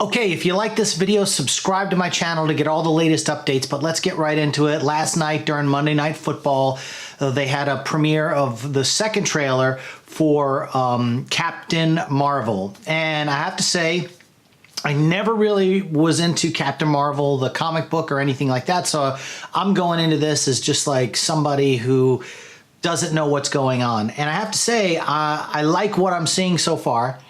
Okay, if you like this video, subscribe to my channel to get all the latest updates, but let's get right into it. Last night during Monday Night Football, they had a premiere of the second trailer for Captain Marvel. And I have to say, I never really was into Captain Marvel, the comic book or anything like that. So I'm going into this as just like somebody who doesn't know what's going on. And I have to say, I like what I'm seeing so far.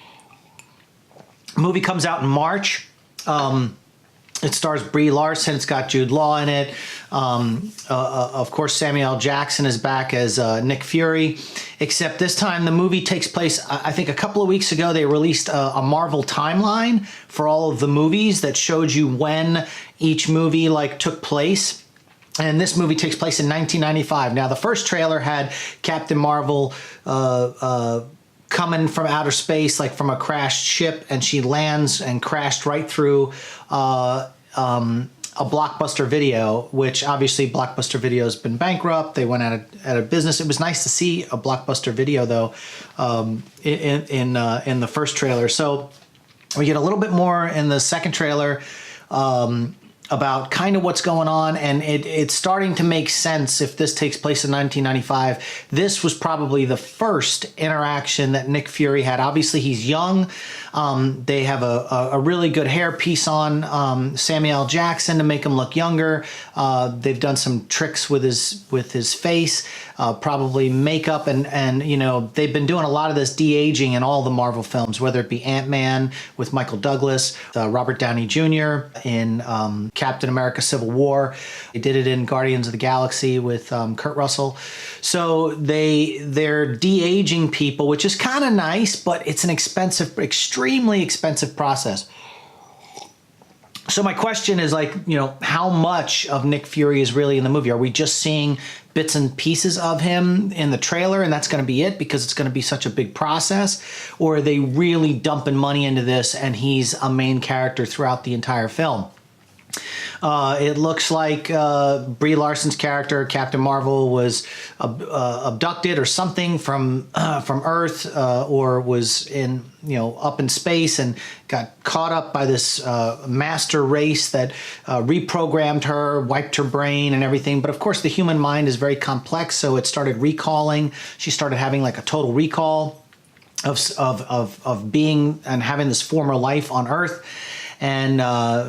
The movie comes out in March. It stars Brie Larson. It's got Jude Law in it. Of course, Samuel L. Jackson is back as Nick Fury, except this time the movie takes place, I think a couple of weeks ago, they released a Marvel timeline for all of the movies that showed you when each movie took place. And this movie takes place in 1995. Now, the first trailer had Captain Marvel coming from outer space, like from a crashed ship, and she lands and crashed right through a Blockbuster Video, which obviously Blockbuster Video has been bankrupt. They went out of business. It was nice to see a Blockbuster Video though in the first trailer. So we get a little bit more in the second trailer about kind of what's going on, and it's starting to make sense if this takes place in 1995. This was probably the first interaction that Nick Fury had. Obviously, he's young. They have a really good hairpiece on Samuel L. Jackson to make him look younger. They've done some tricks with his face, probably makeup, and you know, they've been doing a lot of this de-aging in all the Marvel films, whether it be Ant-Man with Michael Douglas, Robert Downey Jr. in Captain America Civil War. They did it in Guardians of the Galaxy with Kurt Russell. So they're de-aging people, which is kind of nice, but it's an expensive, extremely expensive process. So my question is, how much of Nick Fury is really in the movie? Are we just seeing bits and pieces of him in the trailer and that's going to be it because it's going to be such a big process? Or are they really dumping money into this and he's a main character throughout the entire film? It looks like Brie Larson's character, Captain Marvel, was abducted or something from Earth, or was up in space and got caught up by this master race that reprogrammed her, wiped her brain and everything. But of course, the human mind is very complex, so it started recalling. She started having like a total recall of being and having this former life on Earth, and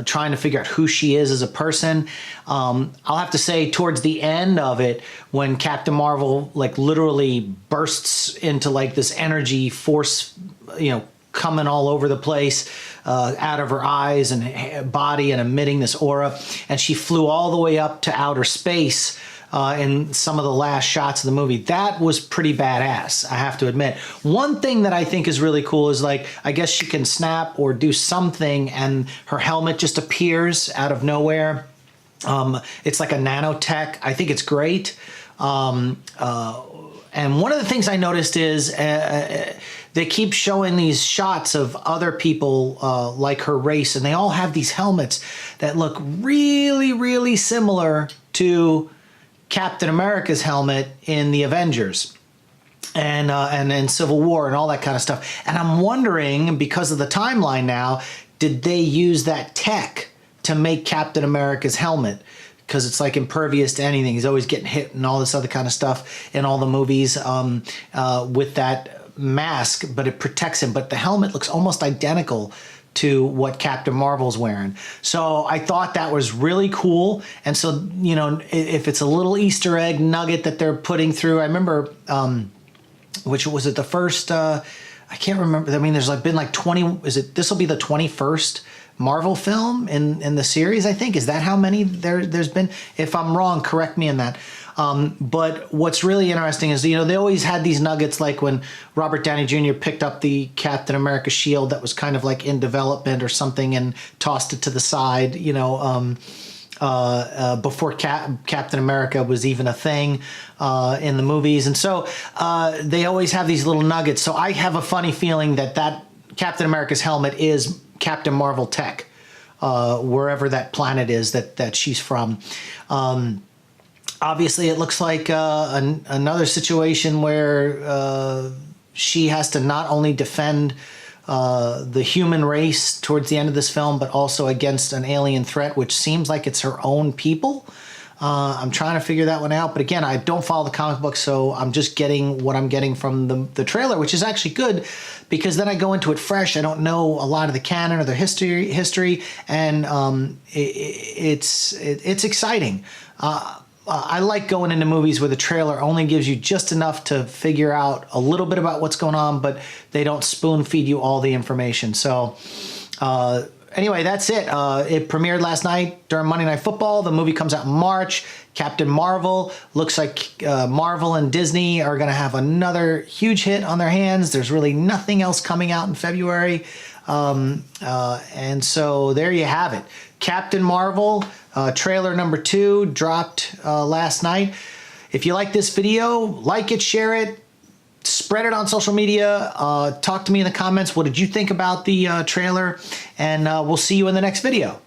trying to figure out who she is as a person. I'll have to say, towards the end of it, when Captain Marvel literally bursts into this energy force, coming all over the place, out of her eyes and body and emitting this aura, and she flew all the way up to outer space in some of the last shots of the movie. That was pretty badass, I have to admit. One thing that I think is really cool is I guess she can snap or do something and her helmet just appears out of nowhere. It's like a nanotech. I think it's great. And one of the things I noticed is they keep showing these shots of other people like her race, and they all have these helmets that look really, really similar to Captain America's helmet in the Avengers and in Civil War and all that kind of stuff. And I'm wondering, because of the timeline now, did they use that tech to make Captain America's helmet? Because it's impervious to anything. He's always getting hit and all this other kind of stuff in all the movies with that mask, but it protects him. But the helmet looks almost identical to what Captain Marvel's wearing. So I thought that was really cool. And so, if it's a little Easter egg nugget that they're putting through, I remember, which was it the first, I can't remember. I mean, there's been 20, this will be the 21st Marvel film in the series, I think. Is that how many there's been? If I'm wrong, correct me in that. But what's really interesting is, they always had these nuggets, like when Robert Downey Jr. picked up the Captain America shield that was kind of in development or something and tossed it to the side, before Captain America was even a thing in the movies. And so they always have these little nuggets. So I have a funny feeling that Captain America's helmet is Captain Marvel tech, wherever that planet is that she's from. Obviously, it looks like another situation where she has to not only defend the human race towards the end of this film, but also against an alien threat, which seems like it's her own people. I'm trying to figure that one out. But again, I don't follow the comic book, so I'm just getting what I'm getting from the trailer, which is actually good because then I go into it fresh. I don't know a lot of the canon or the history, and it's exciting. I like going into movies where the trailer only gives you just enough to figure out a little bit about what's going on, but they don't spoon feed you all the information. So anyway, that's it. It premiered last night during Monday Night Football. The movie comes out in March. Captain Marvel. Looks like Marvel and Disney are going to have another huge hit on their hands. There's really nothing else coming out in February. And so there you have it. Captain Marvel, trailer number 2 dropped last night. If you like this video, like it, share it, spread it on social media. Talk to me in the comments. What did you think about the trailer? And we'll see you in the next video.